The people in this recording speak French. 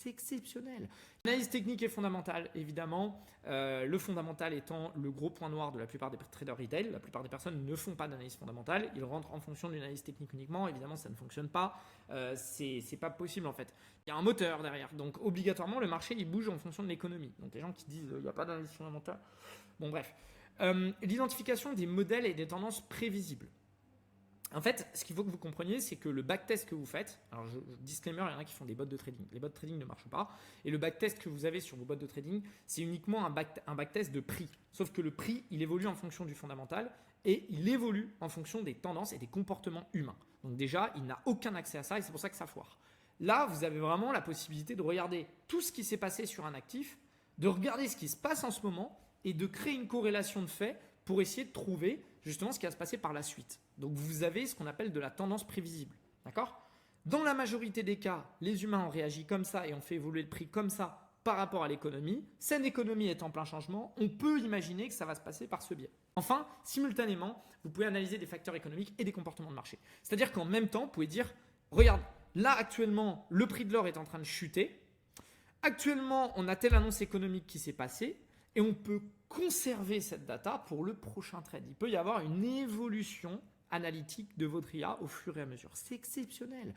C'est exceptionnel. L'analyse technique est fondamentale, évidemment. Le fondamental étant le gros point noir de la plupart des traders retail. La plupart des personnes ne font pas d'analyse fondamentale. Ils rentrent en fonction d'une analyse technique uniquement. Évidemment, ça ne fonctionne pas. C'est pas possible en fait. Il y a un moteur derrière. Donc, obligatoirement, le marché, il bouge en fonction de l'économie. Donc, les gens qui disent il n'y a pas d'analyse fondamentale. Bon, bref. L'identification des modèles et des tendances prévisibles. En fait, ce qu'il faut que vous compreniez, c'est que le backtest que vous faites, alors disclaimer, il y en a qui font des bots de trading. Les bots de trading ne marchent pas. Et le backtest que vous avez sur vos bots de trading, c'est uniquement un backtest de prix. Sauf que le prix, il évolue en fonction du fondamental et il évolue en fonction des tendances et des comportements humains. Donc déjà, il n'a aucun accès à ça et c'est pour ça que ça foire. Là, vous avez vraiment la possibilité de regarder tout ce qui s'est passé sur un actif, de regarder ce qui se passe en ce moment et de créer une corrélation de faits pour essayer de trouver justement ce qui va se passer par la suite. Donc vous avez ce qu'on appelle de la tendance prévisible. D'accord ? Dans la majorité des cas, les humains ont réagi comme ça et ont fait évoluer le prix comme ça par rapport à l'économie. Cette économie est en plein changement, on peut imaginer que ça va se passer par ce biais. Enfin, simultanément, vous pouvez analyser des facteurs économiques et des comportements de marché. C'est-à-dire qu'en même temps, vous pouvez dire, regarde, là actuellement, le prix de l'or est en train de chuter. Actuellement, on a telle annonce économique qui s'est passée et on peut conserver cette data pour le prochain trade. Il peut y avoir une évolution analytique de votre IA au fur et à mesure. C'est exceptionnel.